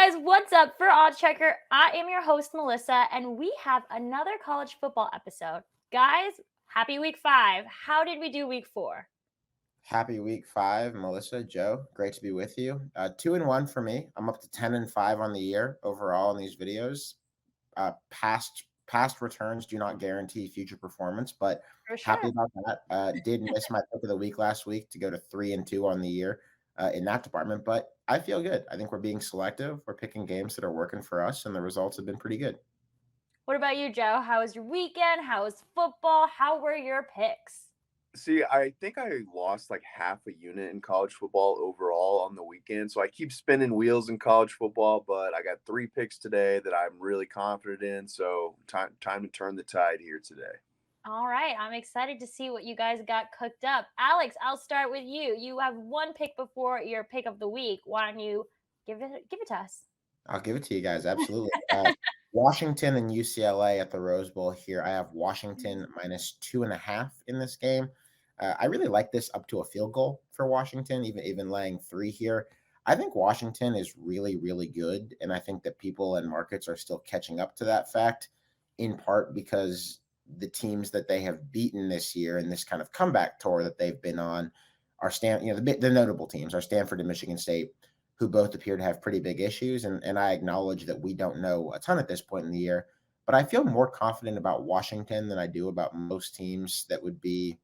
guys, what's up? For OddsChecker, I am your host, Melissa, and we have another college football episode. Guys, happy week 5. How did we do week 4? Happy week 5, Melissa, Joe. Great to be with you. 2-1 for me. I'm up to 10-5 on the year overall in these videos. Past returns do not guarantee future performance, but For happy sure. about that. Did miss my pick of the week last week to go to 3-2 on the year in that department, but I feel good. I think we're being selective. We're picking games that are working for us, and the results have been pretty good. What about you, Joe? How was your weekend? How was football? How were your picks? See, I think I lost like half a unit in college football overall on the weekend. So I keep spinning wheels in college football, but I got 3 picks today that I'm really confident in. So time to turn the tide here today. All right, I'm excited to see what you guys got cooked up. Alex, I'll start with you. You have one pick before your pick of the week. Why don't you give it to us? I'll give it to you guys. Absolutely. Washington and UCLA at the Rose Bowl here. I have Washington minus 2.5 in this game. I really like this up to a field goal for Washington, even laying 3 here. I think Washington is really, really good. And I think that people and markets are still catching up to that fact, in part because the teams that they have beaten this year and this kind of comeback tour that they've been on are the notable teams are Stanford and Michigan State, who both appear to have pretty big issues. And I acknowledge that we don't know a ton at this point in the year, but I feel more confident about Washington than I do about most teams that would be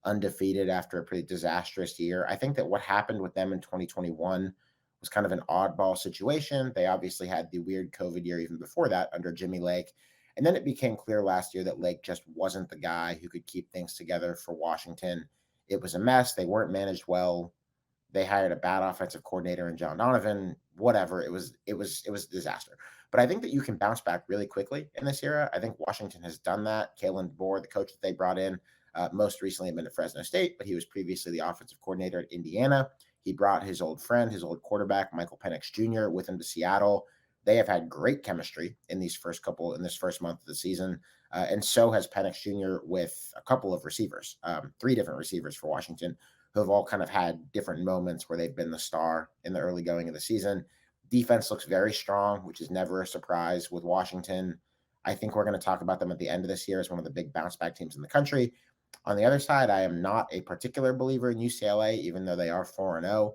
undefeated after a pretty disastrous year. I think that what happened with them in 2021 was kind of an oddball situation. They obviously had the weird COVID year even before that under Jimmy Lake. And then it became clear last year that Lake just wasn't the guy who could keep things together for Washington. It was a mess. They weren't managed well. They hired a bad offensive coordinator in John Donovan. Whatever. It was a disaster. But I think that you can bounce back really quickly in this era. I think Washington has done that. Kalen DeBoer, the coach that they brought in, most recently had been at Fresno State, but he was previously the offensive coordinator at Indiana. He brought his old friend, his old quarterback, Michael Penix Jr., with him to Seattle. They have had great chemistry in this first month of the season, and so has Penix Jr. with a couple of receivers, 3 different receivers for Washington, who have all kind of had different moments where they've been the star in the early going of the season. Defense looks very strong, which is never a surprise with Washington. I think we're going to talk about them at the end of this year as one of the big bounce back teams in the country. On the other side, I am not a particular believer in UCLA, even though they are 4-0.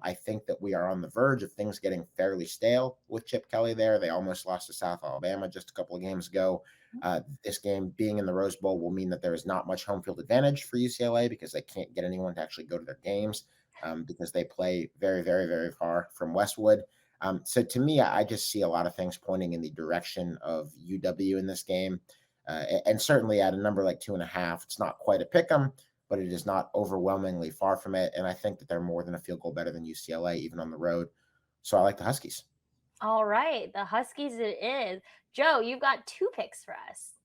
I think that we are on the verge of things getting fairly stale with Chip Kelly there. They almost lost to South Alabama just a couple of games ago. This game being in the Rose Bowl will mean that there is not much home field advantage for UCLA because they can't get anyone to actually go to their games because they play very, very, very far from Westwood. So to me, I just see a lot of things pointing in the direction of UW in this game. And certainly at a number like 2.5, it's not quite a pick 'em, but it is not overwhelmingly far from it. And I think that they're more than a field goal better than UCLA, even on the road. So I like the Huskies. All right, the Huskies it is. Joe, you've got 2 picks for us.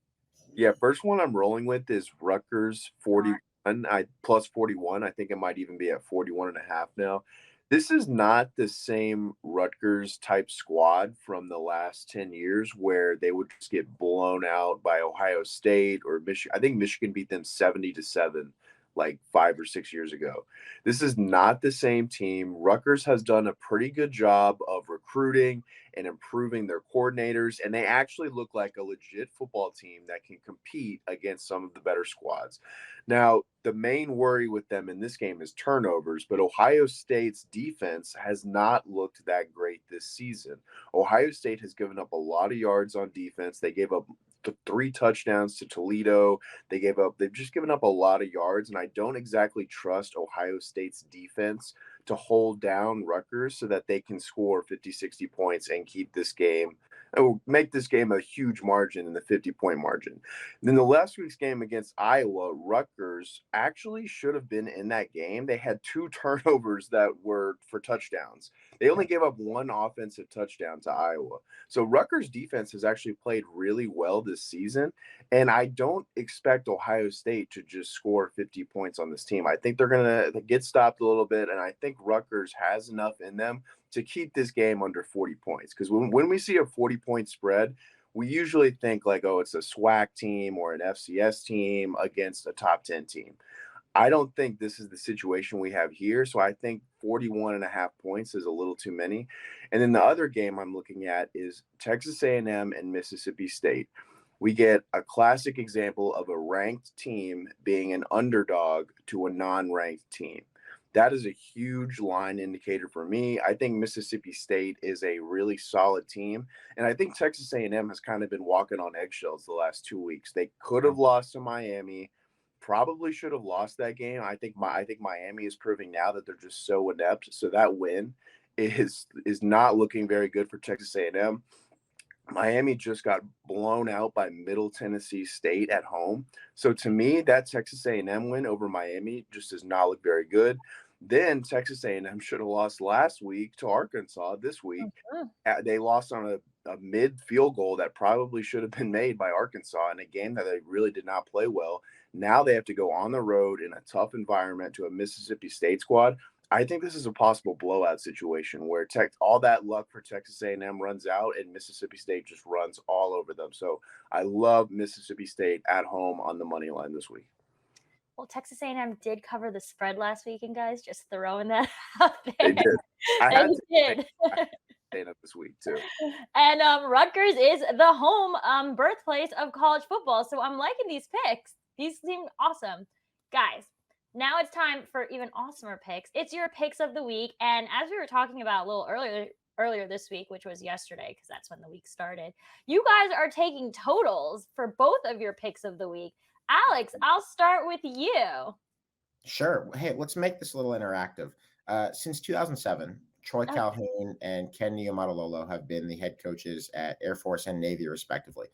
Yeah, first one I'm rolling with is Rutgers 41. I plus 41. I think it might even be at 41.5 now. This is not the same Rutgers type squad from the last 10 years where they would just get blown out by Ohio State or Michigan. I think Michigan beat them 70-7 like 5 or 6 years ago. This is not the same team. Rutgers has done a pretty good job of recruiting and improving their coordinators, and they actually look like a legit football team that can compete against some of the better squads. Now, the main worry with them in this game is turnovers, but Ohio State's defense has not looked that great this season. Ohio State has given up a lot of yards on defense. They gave up 3 touchdowns to Toledo. They've just given up a lot of yards, and I don't exactly trust Ohio State's defense to hold down Rutgers so that they can score 50, 60 points and keep this game, make this game a huge margin in the 50-point margin. And then the last week's game against Iowa, Rutgers actually should have been in that game. They had 2 turnovers that were for touchdowns. They only gave up 1 offensive touchdown to Iowa. So Rutgers defense has actually played really well this season, and I don't expect Ohio State to just score 50 points on this team. I think they're going to get stopped a little bit, and I think Rutgers has enough in them to keep this game under 40 points. Because when we see a 40-point spread, we usually think like, oh, it's a SWAC team or an FCS team against a top 10 team. I don't think this is the situation we have here. So I think 41.5 points is a little too many. And then the other game I'm looking at is Texas A&M and Mississippi State. We get a classic example of a ranked team being an underdog to a non-ranked team. That is a huge line indicator for me. I think Mississippi State is a really solid team, and I think Texas A&M has kind of been walking on eggshells the last 2 weeks. They could have lost to Miami, probably should have lost that game. I think Miami is proving now that they're just so inept. So that win is not looking very good for Texas A&M. Miami just got blown out by Middle Tennessee State at home. So to me, that Texas A&M win over Miami just does not look very good. Then Texas A&M should have lost last week to Arkansas. This week, they lost on a mid field goal that probably should have been made by Arkansas in a game that they really did not play well. Now they have to go on the road in a tough environment to a Mississippi State squad. I think this is a possible blowout situation where all that luck for Texas A&M runs out and Mississippi State just runs all over them. So I love Mississippi State at home on the money line this week. Well, Texas A&M did cover the spread last weekend, guys. Just throwing that out there. They did. They did. A&M this week too. And Rutgers is the home birthplace of college football. So I'm liking these picks. These seem awesome. Guys, now it's time for even awesomer picks. It's your picks of the week. And as we were talking about a little earlier this week, which was yesterday, because that's when the week started, you guys are taking totals for both of your picks of the week. Alex, I'll start with you. Sure. Hey, let's make this a little interactive. Since 2007, Troy Calhoun and Ken Niumatalolo have been the head coaches at Air Force and Navy, respectively.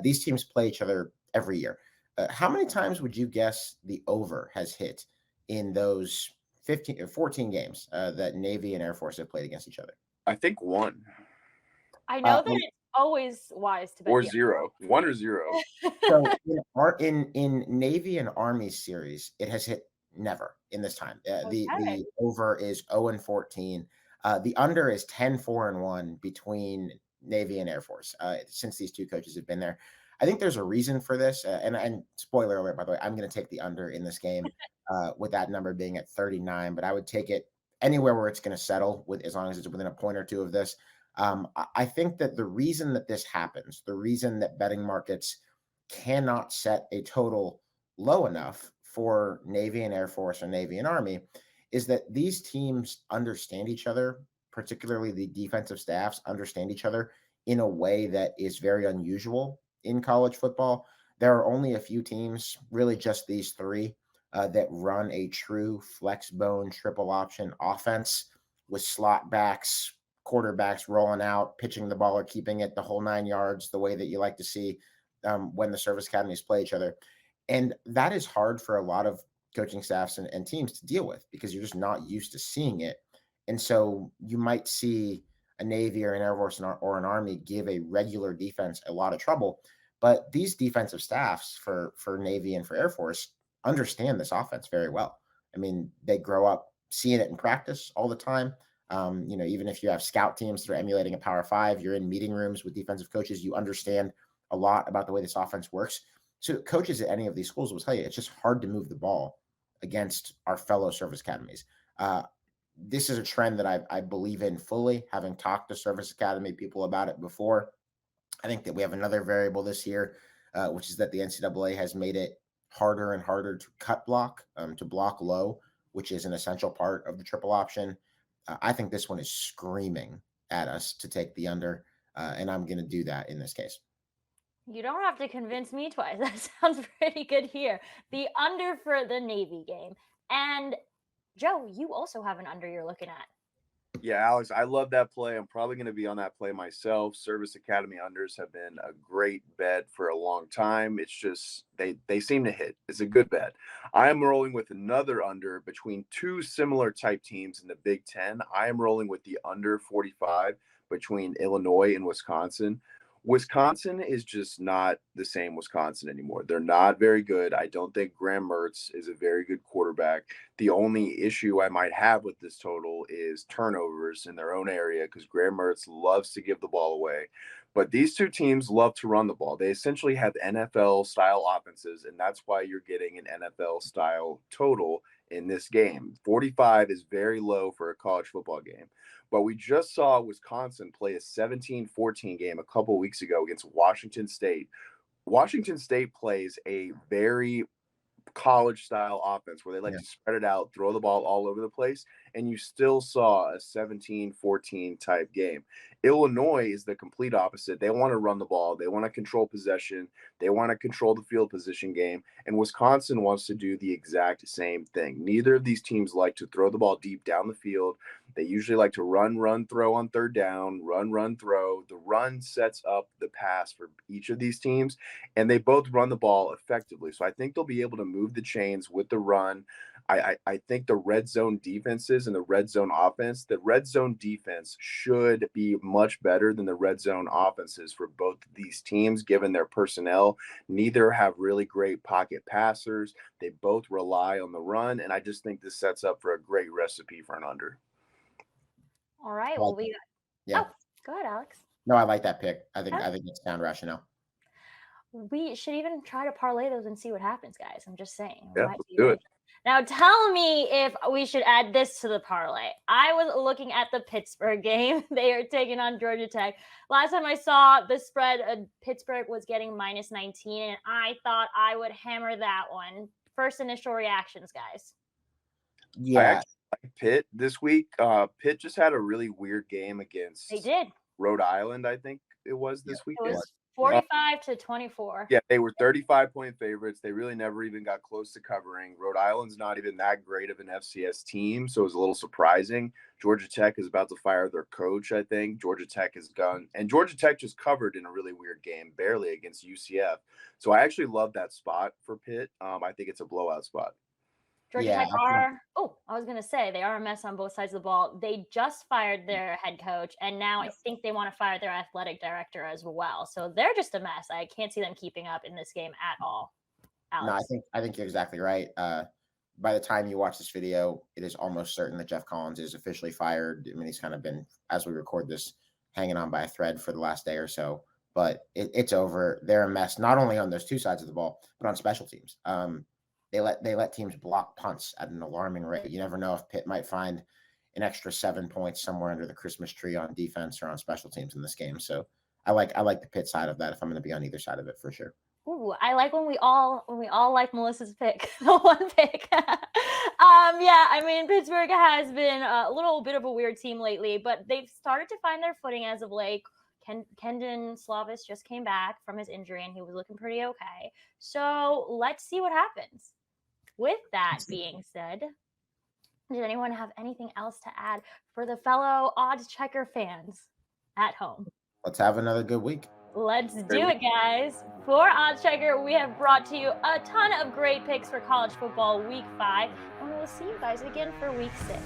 These teams play each other every year. How many times would you guess the over has hit in those 15 or 14 games that Navy and Air Force have played against each other? I think one. I know that it's always wise to bet or zero. One or zero. So in Navy and Army series, it has hit never in this time. The over is 0-14. The under is 10-4-1 between Navy and Air Force since these two coaches have been there. I think there's a reason for this. And spoiler alert, by the way, I'm going to take the under in this game with that number being at 39. But I would take it anywhere where it's going to settle with, as long as it's within a point or two of this. I think that the reason that this happens, the reason that betting markets cannot set a total low enough for Navy and Air Force or Navy and Army is that these teams understand each other, particularly the defensive staffs understand each other in a way that is very unusual in college football. There are only a few teams, really just these three, that run a true flex bone triple option offense with slot backs, quarterbacks rolling out, pitching the ball or keeping it the whole 9 yards, the way that you like to see when the service academies play each other. And that is hard for a lot of coaching staffs and teams to deal with because you're just not used to seeing it. And so you might see a Navy or an Air Force or an Army give a regular defense a lot of trouble. But these defensive staffs for Navy and for Air Force understand this offense very well. I mean, they grow up seeing it in practice all the time. Even if you have scout teams that are emulating a Power 5, you're in meeting rooms with defensive coaches, you understand a lot about the way this offense works. So coaches at any of these schools will tell you it's just hard to move the ball against our fellow service academies. This is a trend that I believe in fully, having talked to service academy people about it before. I think that we have another variable this year, which is that the NCAA has made it harder and harder to cut block, to block low, which is an essential part of the triple option. I think this one is screaming at us to take the under, and I'm going to do that in this case. You don't have to convince me twice. That sounds pretty good here. The under for the Navy game. And Joe, you also have an under you're looking at. Yeah, Alex, I love that play. I'm probably going to be on that play myself. Service Academy unders have been a great bet for a long time. It's just they seem to hit. It's a good bet. I am rolling with another under between two similar type teams in the Big Ten. I am rolling with the under 45 between Illinois and Wisconsin. Wisconsin is just not the same Wisconsin anymore. They're not very good. I don't think Graham Mertz is a very good quarterback. The only issue I might have with this total is turnovers in their own area because Graham Mertz loves to give the ball away. But these two teams love to run the ball. They essentially have NFL-style offenses, and that's why you're getting an NFL-style total in this game. 45 is very low for a college football game. But we just saw Wisconsin play a 17-14 game a couple weeks ago against Washington State. Washington State plays a very college style offense where they like to spread it out, throw the ball all over the place, and you still saw a 17-14 type game. Illinois is the complete opposite. They want to run the ball, they want to control possession, they want to control the field position game, and Wisconsin wants to do the exact same thing. Neither of these teams like to throw the ball deep down the field. They usually like to run, throw on third down, run, throw. The run sets up the pass for each of these teams, and they both run the ball effectively. So I think they'll be able to move the chains with the run. I think the red zone defenses and the red zone offense, the red zone defense should be much better than the red zone offenses for both of these teams, given their personnel. Neither have really great pocket passers. They both rely on the run, and I just think this sets up for a great recipe for an under. All right. Well, yeah. Oh, go ahead, Alex. No, I like that pick. I think it's sound rationale. We should even try to parlay those and see what happens, guys. I'm just saying. Yeah, let's do it. Now, tell me if we should add this to the parlay. I was looking at the Pittsburgh game. They are taking on Georgia Tech. Last time I saw the spread, Pittsburgh was getting -19, and I thought I would hammer that one. First initial reactions, guys. Yeah. I actually like Pitt this week. Pitt just had a really weird game against Rhode Island, I think it was this week. It was 45-24. Yeah, they were 35-point favorites. They really never even got close to covering. Rhode Island's not even that great of an FCS team, so it was a little surprising. Georgia Tech is about to fire their coach, I think. Georgia Tech has gone, and Georgia Tech just covered in a really weird game, barely against UCF. So I actually love that spot for Pitt. I think it's a blowout spot. Georgia Tech I was going to say, they are a mess on both sides of the ball. They just fired their head coach, and now I think they want to fire their athletic director as well. So they're just a mess. I can't see them keeping up in this game at all. Alex. No, I think you're exactly right. By the time you watch this video, it is almost certain that Jeff Collins is officially fired. I mean, he's kind of been, as we record this, hanging on by a thread for the last day or so. But it's over. They're a mess, not only on those two sides of the ball, but on special teams. They let teams block punts at an alarming rate. You never know if Pitt might find an extra 7 points somewhere under the Christmas tree on defense or on special teams in this game. So I like the Pitt side of that if I'm going to be on either side of it for sure. Ooh, I like when we all like Melissa's pick, the one pick. Yeah, I mean, Pittsburgh has been a little bit of a weird team lately, but they've started to find their footing as of late. Kendon Slavis just came back from his injury, and he was looking pretty okay. So let's see what happens. With that being said, does anyone have anything else to add for the fellow OddsChecker fans at home? Let's have another good week. Let's do it, guys. For OddsChecker, we have brought to you a ton of great picks for college football week 5, and we'll see you guys again for week 6.